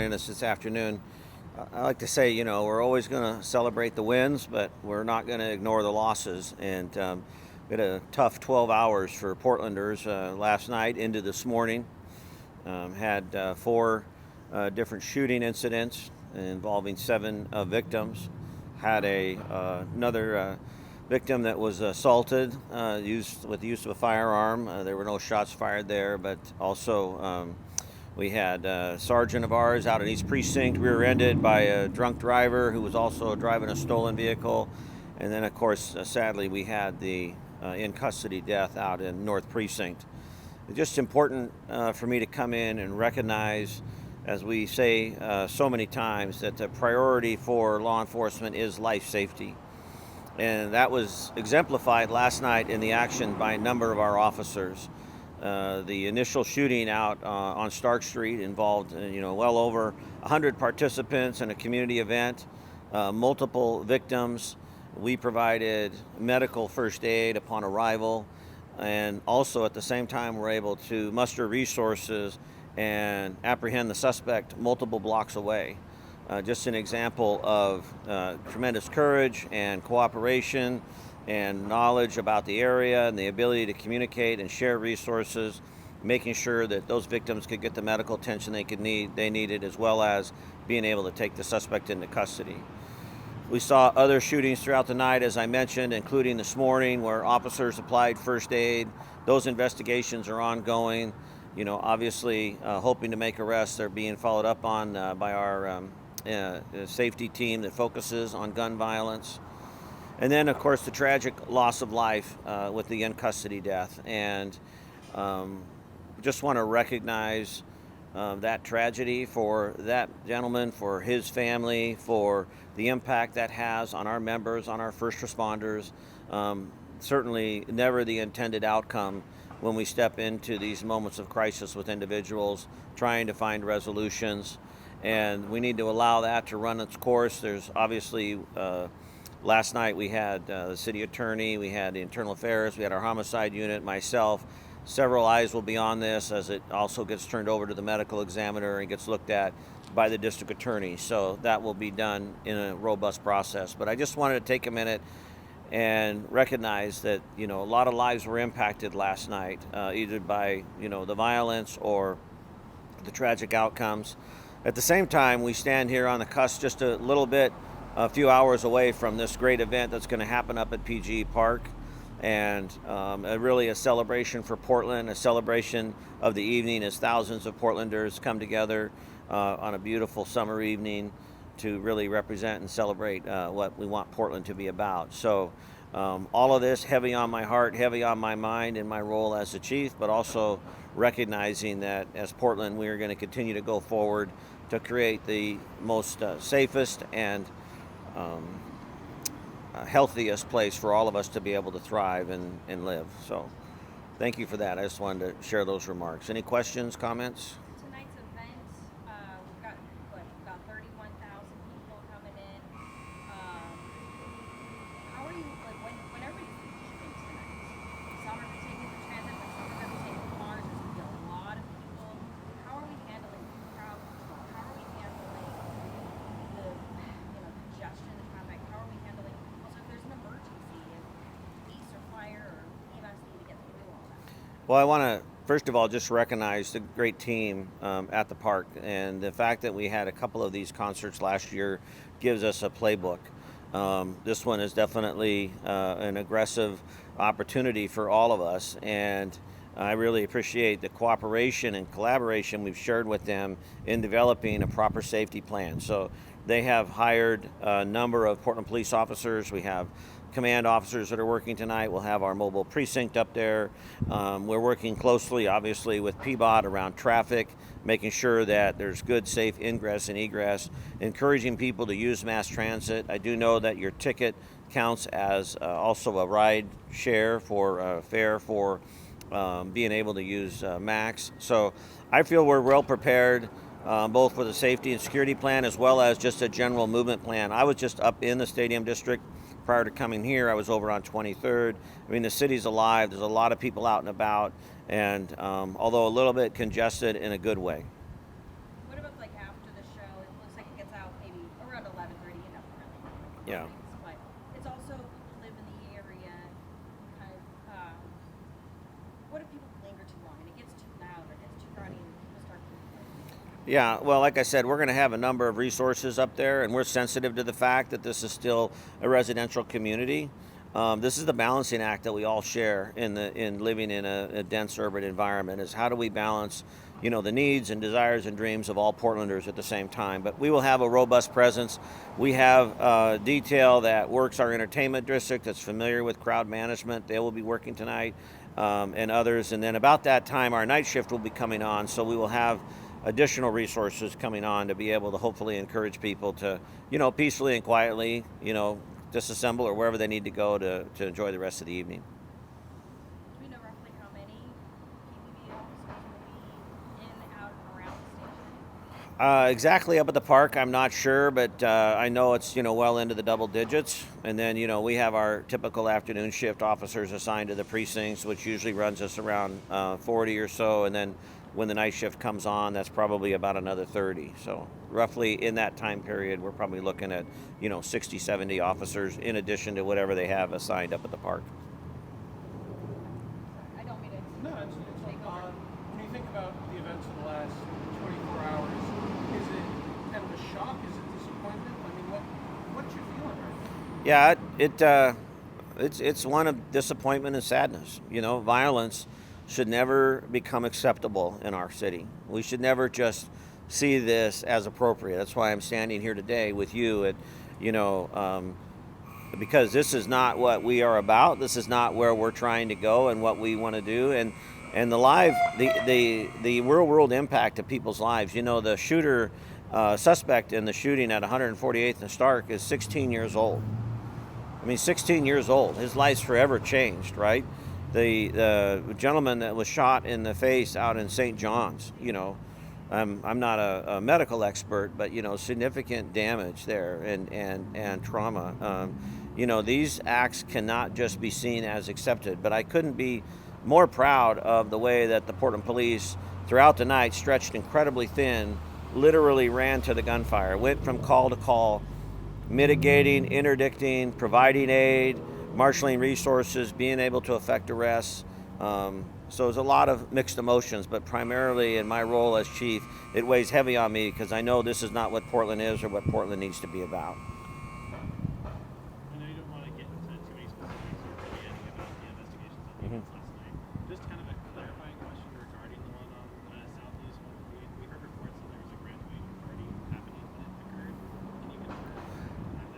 joining us this afternoon. I like to say, we're always going to celebrate the wins, but we're not going to ignore the losses. And we had a tough 12 hours for Portlanders last night into this morning. Had four different shooting incidents involving seven victims. Had another victim that was assaulted with the use of a firearm. There were no shots fired there, but also we had a sergeant of ours out in East Precinct rear-ended by a drunk driver who was also driving a stolen vehicle. And then, of course, sadly, we had the in-custody death out in North Precinct. It's just important for me to come in and recognize, as we say so many times, that the priority for law enforcement is life safety. And that was exemplified last night in the action by a number of our officers. The initial shooting out on Stark Street involved, well over 100 participants in a community event, multiple victims. We provided medical first aid upon arrival, and also at the same time were able to muster resources and apprehend the suspect multiple blocks away. Just an example of tremendous courage and cooperation and knowledge about the area and the ability to communicate and share resources, making sure that those victims could get the medical attention they needed, as well as being able to take the suspect into custody. We saw other shootings throughout the night, as I mentioned, including this morning where officers applied first aid. Those investigations are ongoing. Obviously hoping to make arrests. They're being followed up on by our safety team that focuses on gun violence. And then, of course, the tragic loss of life with the in-custody death. And just want to recognize that tragedy for that gentleman, for his family, for the impact that has on our members, on our first responders. Certainly never the intended outcome when we step into these moments of crisis with individuals, trying to find resolutions. And we need to allow that to run its course. There's obviously... Last night we had the city attorney, we had the internal affairs, we had our homicide unit, myself. Several eyes will be on this as it also gets turned over to the medical examiner and gets looked at by the district attorney. So that will be done in a robust process. But I just wanted to take a minute and recognize that, a lot of lives were impacted last night, either by, the violence or the tragic outcomes. At the same time, we stand here on the cusp just a few hours away from this great event that's going to happen up at PG Park, and really a celebration for Portland, a celebration of the evening as thousands of Portlanders come together on a beautiful summer evening to really represent and celebrate what we want Portland to be about. So all of this heavy on my heart, heavy on my mind in my role as the chief, but also recognizing that as Portland we are going to continue to go forward to create the most safest and healthiest place for all of us to be able to thrive and live. So thank you for that. I just wanted to share those remarks. Any questions, comments? Tonight's event, we've got about 31,000 people coming in. How are you, when everybody's leaving tonight? Some are taking the transit, but some are going to be taking cars. There's going to be a lot of people. How are we handling crowd control? How are we handling the congestion in the traffic? How are we handling, also if there's an emergency, if police or fire or EMS need to get through all that? Well, I want to first of all just recognize the great team at the park, and the fact that we had a couple of these concerts last year gives us a playbook. This one is definitely an aggressive opportunity for all of us, and I really appreciate the cooperation and collaboration we've shared with them in developing a proper safety plan. So they have hired a number of Portland police officers. We have command officers that are working tonight. We'll have our mobile precinct up there. We're working closely, obviously, with PBOT around traffic, making sure that there's good, safe ingress and egress, encouraging people to use mass transit. I do know that your ticket counts as also a ride share for fare for being able to use MAX. So I feel we're well prepared, both with a safety and security plan as well as just a general movement plan. I was just up in the Stadium District prior to coming here. I was over on 23rd. I mean, the city's alive. There's a lot of people out and about, and although a little bit congested in a good way. What about like after the show? Yeah. things, but it's also people live in the area, kind of, what if people linger too long and it gets too loud or it gets too rowdy and people start complaining? Yeah, well, like I said, we're going to have a number of resources up there, and we're sensitive to the fact that this is still a residential community. This is the balancing act that we all share in living in a dense urban environment. Is how do we balance, the needs and desires and dreams of all Portlanders at the same time. But we will have a robust presence. We have detail that works our entertainment district that's familiar with crowd management. They will be working tonight, and others. And then about that time, our night shift will be coming on, so we will have additional resources coming on to be able to hopefully encourage people to, peacefully and quietly, disassemble or wherever they need to go to enjoy the rest of the evening. Do we know roughly how many PPV officers will be in, out, and around the station? Exactly up at the park, I'm not sure, but I know it's, well into the double digits. And then, we have our typical afternoon shift officers assigned to the precincts, which usually runs us around 40 or so. And then when the night shift comes on, that's probably about another 30. So roughly in that time period, we're probably looking at, 60, 70 officers in addition to whatever they have assigned up at the park. I don't mean to No, it's take over. when you think about the events of the last 24 hours, is it kind of a shock? Is it disappointment? I mean, what's your feeling right now? Yeah, it's one of disappointment and sadness. Violence should never become acceptable in our city. We should never just see this as appropriate. That's why I'm standing here today with you at, because this is not what we are about. This is not where we're trying to go and what we want to do. And the real world impact of people's lives. The shooter suspect in the shooting at 148th and Stark is 16 years old. 16 years old. His life's forever changed, right? The gentleman that was shot in the face out in St. John's, I'm not a medical expert, but significant damage there and trauma. These acts cannot just be seen as accepted. But I couldn't be more proud of the way that the Portland police throughout the night stretched incredibly thin, literally ran to the gunfire, went from call to call, mitigating, interdicting, providing aid, marshaling resources, being able to effect arrests. So there's a lot of mixed emotions, but primarily in my role as chief, it weighs heavy on me because I know this is not what Portland is or what Portland needs to be about. I know you don't want to get into too many specifics or really anything about the investigations of the events last night. Just kind of a clarifying question regarding the one on Southeast. We heard reports that there was a graduation party happening when it occurred. Can you confirm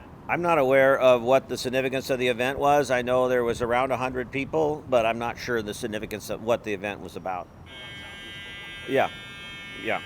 that? I'm not aware of what the significance of the event was. I know there was around 100 people, but I'm not sure the significance of what the event was about. On Southeast 4th. Yeah. Sorry, I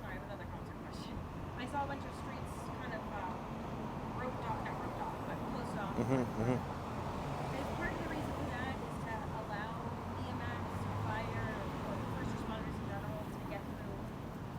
have another concert question. I saw a bunch of streets kind of roped off, not roped off, but closed off. Is part of the reason for that is to allow EMS, fire, or first responders in general to get through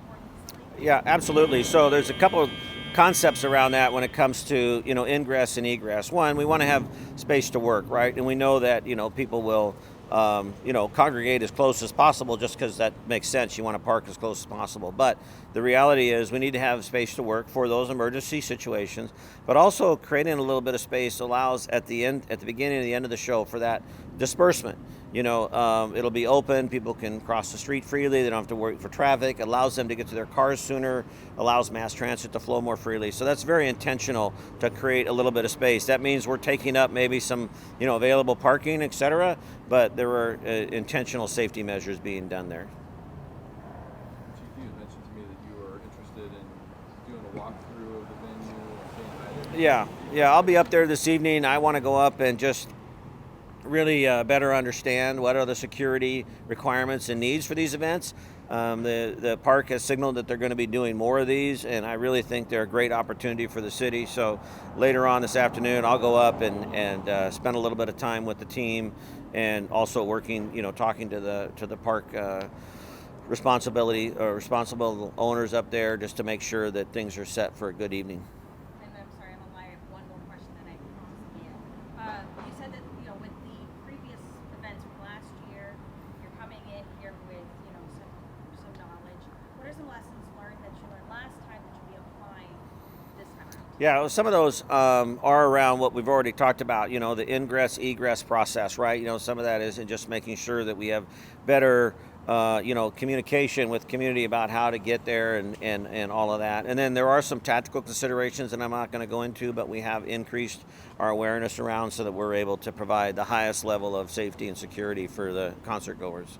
more easily? Yeah, absolutely. So there's a couple of concepts around that when it comes to ingress and egress. One, we want to have space to work, right? And we know that people will congregate as close as possible just because that makes sense. You want to park as close as possible. But the reality is we need to have space to work for those emergency situations, but also creating a little bit of space allows at the beginning and the end of the show for that disbursement. It'll be open. People can cross the street freely. They don't have to worry for traffic. It allows them to get to their cars sooner, allows mass transit to flow more freely. So that's very intentional to create a little bit of space. That means we're taking up maybe some, available parking, et cetera, but there are intentional safety measures being done there. Chief, you had mentioned to me that you were interested in doing a walkthrough of the venue and saying hi to Yeah, I'll be up there this evening. I want to go up and just really better understand what are the security requirements and needs for these events. The park has signaled that they're going to be doing more of these, and I really think they're a great opportunity for the city. So later on this afternoon, I'll go up and spend a little bit of time with the team, and also working, talking to the park responsible owners up there, just to make sure that things are set for a good evening. And I'm sorry, I'm a liar. I have one more question that I promised at the end. You said that, with the previous events from last year, you're coming in here with, some knowledge. What are some lessons learned that you learned last time that you'll be applying this time Yeah, well, some of those are around what we've already talked about, you know, the ingress egress process, right? You know, some of that is in just making sure that we have better, you know, communication with community about how to get there and all of that. And then there are some tactical considerations that I'm not going to go into, but we have increased our awareness around so that we're able to provide the highest level of safety and security for the concert goers.